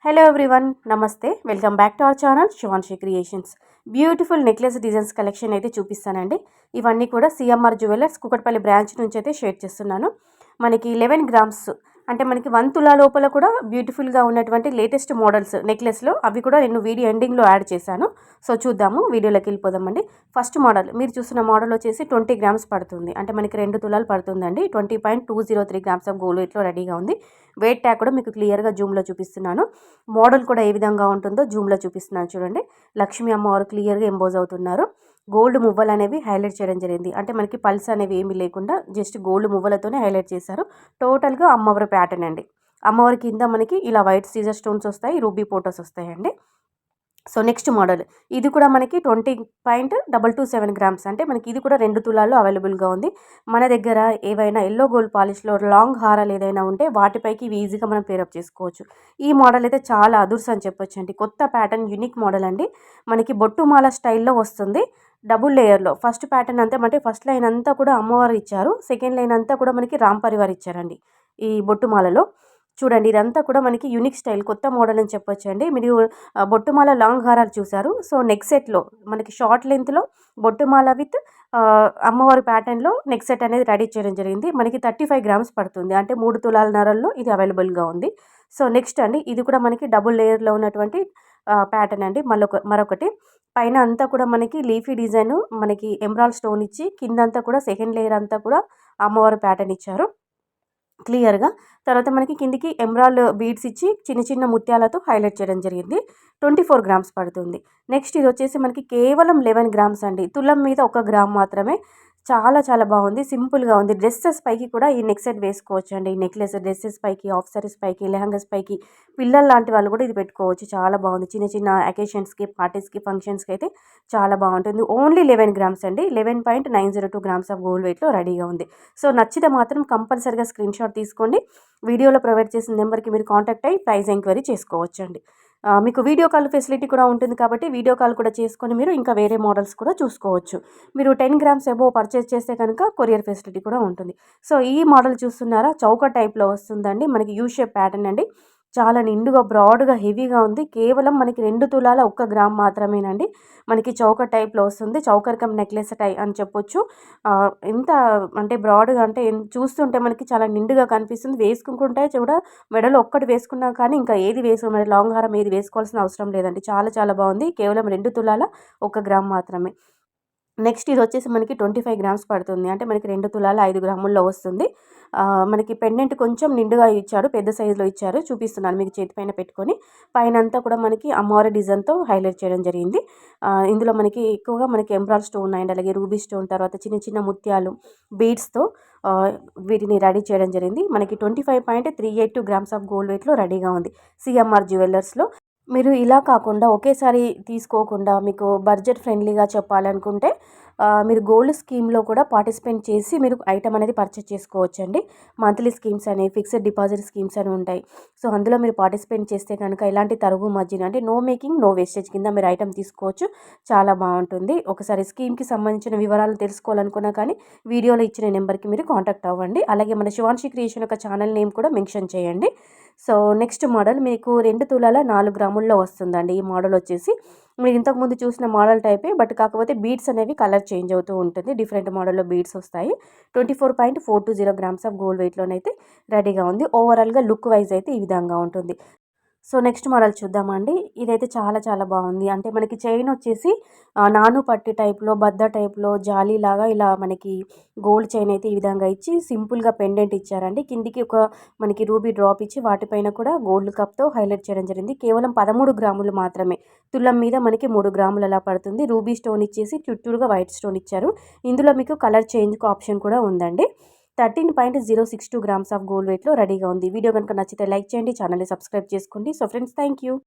Hello everyone, Namaste. Welcome back to our channel Shivanshi Creations. Beautiful necklace designs collection అయితే చూపిస్తానండి. ఇవన్నీ కూడా CMR jewellers Kukatpally branch నుంచి అయితే షేర్ చేస్తున్నాను. మనకి 11 గ్రామ్స్ అంటే మనకి 1 తులా లోపల కూడా బ్యూటిఫుల్గా ఉన్నటువంటి లేటెస్ట్ మోడల్స్ నెక్లెస్లో అవి కూడా నేను వీడియో ఎండింగ్లో యాడ్ చేశాను. సో చూద్దాము, వీడియోలోకి వెళ్ళిపోదామండి. ఫస్ట్ మోడల్ మీరు చూసిన మోడల్ వచ్చేసి 20 గ్రామ్స్ పడుతుంది. అంటే మనకి 2 తులాలు పడుతుందండి. 20.203 గ్రామ్స్ ఆఫ్ గోల్డ్ వెయిట్లో రెడీగా ఉంది. వెయిట్ ట్యాగ్ కూడా మీకు క్లియర్గా జూమ్లో చూపిస్తున్నాను. మోడల్ కూడా ఏ విధంగా ఉంటుందో జూమ్లో చూపిస్తున్నాను చూడండి. లక్ష్మీ అమ్మవారు క్లియర్గా ఎంబోజ్ అవుతున్నారు. గోల్డ్ మువ్వలు అనేవి హైలైట్ చేయడం జరిగింది. అంటే మనకి పల్స్ అనేవి ఏమీ లేకుండా జస్ట్ గోల్డ్ మువ్వలతోనే హైలైట్ చేశారు. టోటల్గా అమ్మవారి ప్యాటర్న్ అండి. అమ్మవారి కింద మనకి ఇలా వైట్ సీజర్ స్టోన్స్ వస్తాయి, రూబీ ఫోటోస్ వస్తాయండి. సో నెక్స్ట్ మోడల్ ఇది కూడా మనకి 20.227 గ్రామ్స్ అంటే మనకి ఇది కూడా 2 తులాల్లో అవైలబుల్గా ఉంది. మన దగ్గర ఏవైనా ఎల్లో గోల్డ్ పాలిష్లో లాంగ్ హారాలు ఏదైనా ఉంటే వాటిపైకి ఇవి ఈజీగా మనం పేరప్ చేసుకోవచ్చు. ఈ మోడల్ అయితే చాలా అదుర్స్ అని చెప్పొచ్చు అండి. కొత్త ప్యాటర్న్, యూనిక్ మోడల్ అండి. మనకి బొట్టుమాల స్టైల్లో వస్తుంది. డబుల్ లేయర్లో ఫస్ట్ ప్యాటర్న్ అంతా అంటే ఫస్ట్ లైన్ అంతా కూడా అమ్మవారు ఇచ్చారు. సెకండ్ లైన్ అంతా కూడా మనకి రామ్ పరివార్ ఇచ్చారండి. ఈ బొట్టుమాలలో చూడండి, ఇదంతా కూడా మనకి యూనిక్ స్టైల్, కొత్త మోడల్ అని చెప్పొచ్చండి. మీరు బొట్టుమాల లాంగ్ హారాలు చూసారు. సో నెక్ సెట్లో మనకి షార్ట్ లెంత్లో బొట్టుమాల విత్ అమ్మవారి ప్యాటర్న్లో నెక్ సెట్ అనేది రెడీ చేయడం జరిగింది. మనకి 35 గ్రామ్స్ పడుతుంది. అంటే 3 తులాల నరల్లో ఇది అవైలబుల్గా ఉంది. సో నెక్స్ట్ అండి, ఇది కూడా మనకి డబుల్ లేయర్లో ఉన్నటువంటి ప్యాటర్న్ అండి. మరొకటి పైన అంతా కూడా మనకి లీఫీ డిజైన్, మనకి ఎమరాల్డ్ స్టోన్ ఇచ్చి కిందంతా కూడా సెకండ్ లేయర్ అంతా కూడా అమ్మవారి ప్యాటర్న్ ఇచ్చారు క్లియర్గా. తర్వాత మనకి కిందికి ఎమరాల్డ్ బీడ్స్ ఇచ్చి చిన్న చిన్న ముత్యాలతో హైలైట్ చేయడం జరిగింది. 24 గ్రామ్స్ పడుతుంది. నెక్స్ట్ ఇది వచ్చేసి మనకి కేవలం 11 గ్రామ్స్ అండి. తులం మీద 1 గ్రామ్ మాత్రమే. చాలా చాలా బాగుంది, సింపుల్గా ఉంది. డ్రెస్సెస్ పైకి కూడా ఈ నెక్ సెట్ వేసుకోవచ్చు అండి. ఈ నెక్లెస్ డ్రెస్సెస్ పైకి, ఆఫ్ సారీస్ పైకి, లెహంగాస్ పైకి, పిల్లలు లాంటి వాళ్ళు కూడా ఇది పెట్టుకోవచ్చు. చాలా బాగుంది. చిన్న చిన్న అకేషన్స్కి, పార్టీస్కి, ఫంక్షన్స్కి అయితే చాలా బాగుంటుంది. ఓన్లీ 11 గ్రామ్స్ అండి. 11.902 గ్రామ్స్ ఆఫ్ గోల్డ్ వెయిట్లో రెడీగా ఉంది. సో నచ్చితే మాత్రం కంపల్సరీగా స్క్రీన్ షాట్ తీసుకోండి. వీడియోలో ప్రొవైడ్ చేసిన నెంబర్కి మీరు కాంటాక్ట్ అయ్యి ప్రైస్ ఎంక్వైరీ చేసుకోవచ్చు అండి. మీకు వీడియో కాల్ ఫెసిలిటీ కూడా ఉంటుంది కాబట్టి వీడియో కాల్ కూడా చేసుకొని మీరు ఇంకా వేరే మోడల్స్ కూడా చూసుకోవచ్చు. మీరు 10 గ్రామ్స్ అబోవ్ పర్చేస్ చేస్తే కనుక కొరియర్ ఫెసిలిటీ కూడా ఉంటుంది. సో ఈ మోడల్ చూస్తున్నారా, చౌక టైప్లో వస్తుందండి. మనకి యూ షేప్ ప్యాటర్న్ అండి. చాలా నిండుగా, బ్రాడ్గా, హెవీగా ఉంది. కేవలం మనకి 2 తులాల 1 గ్రామ్ మాత్రమేనండి. మనకి చౌక టైప్లో వస్తుంది. చౌకర్ నెక్లెస్ టై అని చెప్పొచ్చు. ఎంత అంటే బ్రాడ్గా అంటే చూస్తుంటే మనకి చాలా నిండుగా కనిపిస్తుంది. వేసుకుంటుంటే కూడా మెడలో ఒక్కటి వేసుకున్నా కానీ ఇంకా ఏది మరి లాంగ్ హారం ఏది వేసుకోవాల్సిన అవసరం లేదండి. చాలా చాలా బాగుంది. కేవలం 2 తులాల 1 గ్రామ్ మాత్రమే. నెక్స్ట్ ఇది వచ్చేసి మనకి 25 గ్రామ్స్ పడుతుంది. అంటే మనకి 2 తులాల 5 గ్రాముల్లో వస్తుంది. మనకి పెండెంట్ కొంచెం నిండుగా ఇచ్చారు, పెద్ద సైజులో ఇచ్చారు. చూపిస్తున్నాను మీకు చేతి పైన పెట్టుకొని. పైన అంతా కూడా మనకి అమ్మవారి డిజైన్తో హైలైట్ చేయడం జరిగింది. ఇందులో మనకి ఎక్కువగా మనకి ఎమరాల్డ్ స్టోన్ అండ్ అలాగే రూబీ స్టోన్, తర్వాత చిన్న చిన్న ముత్యాలు, బీడ్స్తో వీటిని రెడీ చేయడం జరిగింది. మనకి 25.382 గ్రామ్స్ ఆఫ్ గోల్డ్ వెయిట్లో రెడీగా ఉంది సిఎంఆర్ జ్యువెలర్స్లో. మీరు ఇలా కాకుండా ఒకేసారి తీసుకోకుండా మీకు బడ్జెట్ ఫ్రెండ్లీగా చెప్పాలనుకుంటే మీరు గోల్డ్ స్కీమ్లో కూడా పార్టిసిపేట్ చేసి మీరు ఐటమ్ అనేది పర్చేస్ చేసుకోవచ్చండి. మంత్లీ స్కీమ్స్ అని, ఫిక్స్డ్ డిపాజిట్ స్కీమ్స్ అని ఉంటాయి. సో అందులో మీరు పార్టిసిపేట్ చేస్తే కనుక ఎలాంటి తరుగు మధ్యన అంటే నో మేకింగ్ నో వేస్టేజ్ కింద మీరు ఐటమ్ తీసుకోవచ్చు. చాలా బాగుంటుంది. ఒకసారి స్కీమ్కి సంబంధించిన వివరాలు తెలుసుకోవాలనుకున్నా కానీ వీడియోలో ఇచ్చిన నెంబర్కి మీరు కాంటాక్ట్ అవ్వండి. అలాగే మన శివాన్షి క్రియేషన్ యొక్క ఛానల్ నేమ్ కూడా మెన్షన్ చేయండి. సో నెక్స్ట్ మోడల్ మీకు 2 తులాల 4 గ్రాముల్లో వస్తుందండి. ఈ మోడల్ వచ్చేసి మీరు ఇంతకుముందు చూసిన మోడల్ టైపే, బట్ కాకపోతే బీడ్స్ అనేవి కలర్ చేంజ్ అవుతూ ఉంటుంది. డిఫరెంట్ మోడల్లో బీడ్స్ వస్తాయి. 24.420 గ్రామ్స్ ఆఫ్ గోల్డ్ వెయిట్లోనైతే రెడీగా ఉంది. ఓవరాల్గా లుక్ వైజ్ అయితే ఈ విధంగా ఉంటుంది. సో నెక్స్ట్ మోడల్ చూద్దామండి. ఇదైతే చాలా చాలా బాగుంది. అంటే మనకి చైన్ వచ్చేసి నాను పట్టి టైప్లో, బద్ద టైప్లో, జాలీలాగా ఇలా మనకి గోల్డ్ చైన్ అయితే ఈ విధంగా ఇచ్చి సింపుల్గా పెండెంట్ ఇచ్చారండి. కిందికి ఒక మనకి రూబీ డ్రాప్ ఇచ్చి వాటిపైన కూడా గోల్డ్ కప్తో హైలైట్ చేయడం జరిగింది. కేవలం 13 గ్రాములు మాత్రమే. తులం మీద మనకి 3 గ్రాములు అలా పడుతుంది. రూబీ స్టోన్ ఇచ్చేసి చుట్టూరుగా వైట్ స్టోన్ ఇచ్చారు. ఇందులో మీకు కలర్ చేంజ్కి ఆప్షన్ కూడా ఉందండి. 13.062 గ్రామ్స్ ఆఫ్ గోల్డ్ వెయిట్లో రెడీగా ఉంది. వీడియో కనుక నచ్చితే లైక్ చేయండి, ఛానల్ని సబ్స్క్రైబ్ చేసుకోండి. So friends, thank you.